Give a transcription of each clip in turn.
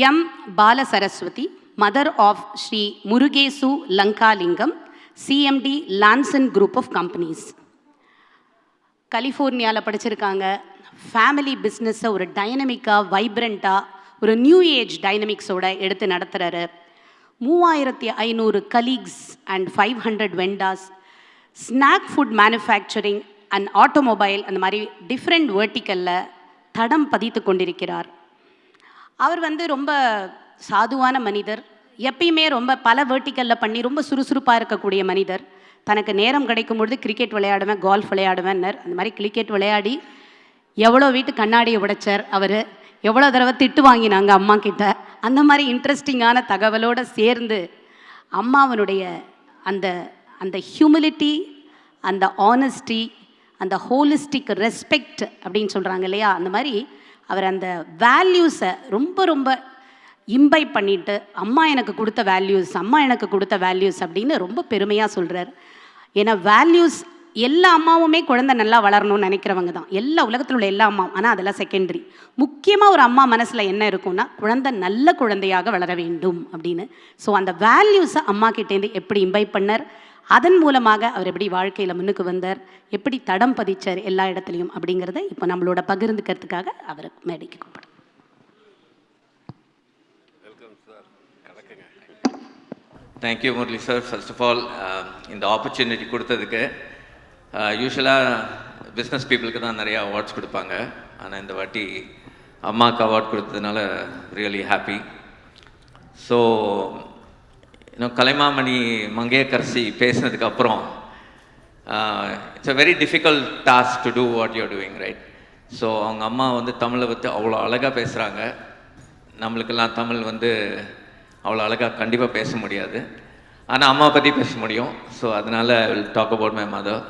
M. Bala Saraswati, mother of Sri Murugesu Lankalingam, CMD Lanson Group of Companies. கலிஃபோர்னியாவில் படிச்சிருக்காங்க. Family பிஸ்னஸை ஒரு டைனமிக்காக, வைப்ரண்ட்டாக, ஒரு new age டைனமிக்ஸோட எடுத்து நடத்துகிறாரு. 3500 colleagues and 500 வெண்டாஸ், snack food manufacturing and automobile, அந்த மாதிரி different வேர்ட்டிக்கலில் தடம் பதித்து கொண்டிருக்கிறார். அவர் ரொம்ப சாதுவான மனிதர். எப்பயுமே பல வேர்ட்டிக்கலில் பண்ணி ரொம்ப சுறுசுறுப்பாக இருக்கக்கூடிய மனிதர். தனக்கு நேரம் கிடைக்கும்பொழுது கிரிக்கெட் விளையாடுவேன், கால்ஃப் விளையாடுவேன்னர். அந்த மாதிரி கிரிக்கெட் விளையாடி எவ்வளோ வீட்டு கண்ணாடியை உடைச்சார் அவர், எவ்வளோ தடவை திட்டு வாங்கினாங்க அம்மா கிட்ட. அந்த மாதிரி இன்ட்ரெஸ்டிங்கான தகவலோடு சேர்ந்து அம்மாவனுடைய அந்த அந்த ஹியூமிலிட்டி, அந்த ஆனஸ்டி, அந்த ஹோலிஸ்டிக் ரெஸ்பெக்ட் அப்படின்னு சொல்கிறாங்க இல்லையா, அந்த மாதிரி அவர் அந்த வேல்யூஸை ரொம்ப இம்பைப் பண்ணிட்டு, அம்மா எனக்கு கொடுத்த வேல்யூஸ், அம்மா எனக்கு கொடுத்த வேல்யூஸ் அப்படின்னு ரொம்ப பெருமையாக சொல்கிறார். ஏன்னா வேல்யூஸ் எல்லா அம்மாவுமே குழந்தை நல்லா வளரணும்னு நினைக்கிறவங்க தான், எல்லா உலகத்தில் உள்ள எல்லா அம்மாவும். ஆனால் அதெல்லாம் செகண்டரி. முக்கியமாக ஒரு அம்மா மனசில் என்ன இருக்கும்னா, குழந்தை நல்ல குழந்தையாக வளர வேண்டும் அப்படின்னு. ஸோ அந்த வேல்யூஸை அம்மா கிட்டேருந்து எப்படி இம்பைப் பண்ணார், அதன் மூலமாக அவர் எப்படி வாழ்க்கையில் முன்னுக்கு வந்தார், எப்படி தடம் பதிச்சார் எல்லா இடத்துலையும் அப்படிங்கிறத இப்போ நம்மளோட பகிர்ந்துக்கிறதுக்காக அவர் மேடைக்கு கூப்பிடுறோம். Thank you, Murli sir. First of all, இந்த ஆப்பர்ச்சுனிட்டி கொடுத்ததுக்கு. யூஸ்வலாக பிஸ்னஸ் பீப்புளுக்கு தான் நிறையா அவார்ட்ஸ் கொடுப்பாங்க. ஆனால் இந்த வாட்டி அம்மாவுக்கு அவார்ட் கொடுத்ததுனால ரியலி ஹாப்பி. ஸோ இன்னும் கலைமாமணி மங்கையர்கரசி பேசினதுக்கப்புறம் it's a very difficult task to do what you're doing, right? So அவங்க அம்மா தமிழை பற்றி அவ்வளோ அழகாக பேசுகிறாங்க. நம்மளுக்கெல்லாம் தமிழ் அவ்வளோ அழகாக கண்டிப்பாக பேச முடியாது, ஆனால் அம்மா பற்றி பேச முடியும். ஸோ அதனால் will talk about my mother.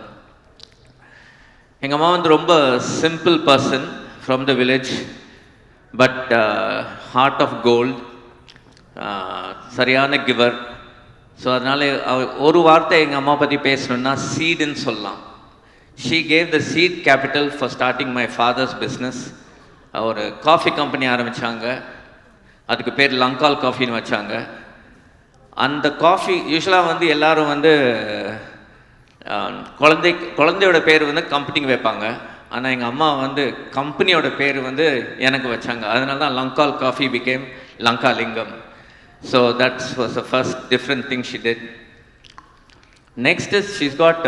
எங்கள் அம்மா ரொம்ப simple person from the village, but heart of gold, சரியான கிவர். ஸோ அதனால் ஒரு வார்த்தை எங்கள் அம்மா பற்றி பேசணுன்னா சீடுன்னு சொல்லலாம். She gave the seed capital for starting my father's business. ஒரு காஃபி கம்பெனி ஆரம்பித்தாங்க, அதுக்கு பேர் லங்கால் காஃபின்னு வச்சாங்க. அந்த காஃபி யூஸ்வலாக எல்லோரும் குழந்தையோட பேர் கம்பெனிக்கு வைப்பாங்க. ஆனால் எங்கள் அம்மா கம்பெனியோட பேர் எனக்கு வச்சாங்க. அதனால தான் Langal coffee became Langalingam. So that's was the first different thing she did. Next is she's got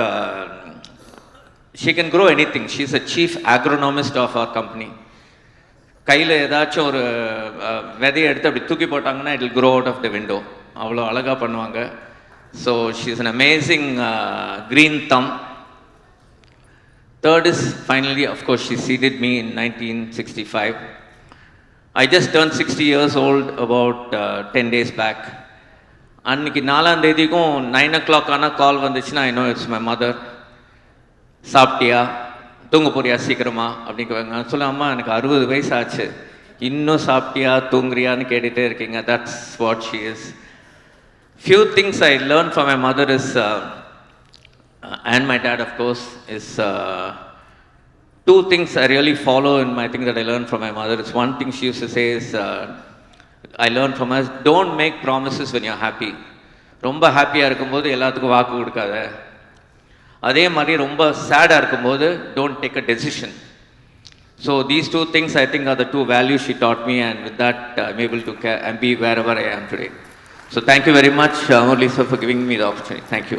she can grow anything. She is a chief agronomist of our company. கையில் ஏதாச்சும் ஒரு விதையை எடுத்து அப்படி தூக்கி போட்டாங்கன்னா it will grow out of the window. அவ்வளோ அழகாக பண்ணுவாங்க. So she is an amazing green thumb. Third is finally, of course, she seated me in 1965. I just turned 60 years old about 10 days back. அன்றைக்கி 4ஆம் தேதிக்கும் 9 o'clock ஆனால் கால் வந்துச்சுன்னா I know it's my mother. சாப்பிட்டியா, தூங்க போறியா சீக்கிரமா அப்படிங்குவாங்க. நான் சொல்ல, அம்மா எனக்கு 60 வயசு ஆச்சு, இன்னும் சாப்பிட்டியா தூங்குறியான்னு கேட்டுகிட்டே இருக்கீங்க. That's what she is. Few things I learned from my mother is, and my dad of course, is two things I really follow in my thing that I learned from my mother. Is one thing she used to say is, I learned from her, don't make promises when you're happy. ரொம்ப ஹாப்பியாக இருக்கும்போது எல்லாத்துக்கும் வாக்கு கொடுக்காத. அதே மாதிரி ரொம்ப சேடாக இருக்கும்போது don't take a decision. So these two things I think are the two values she taught me, and with that I'm able to be wherever I am today. So thank you very much, Murli sir, for giving me the opportunity. Thank you.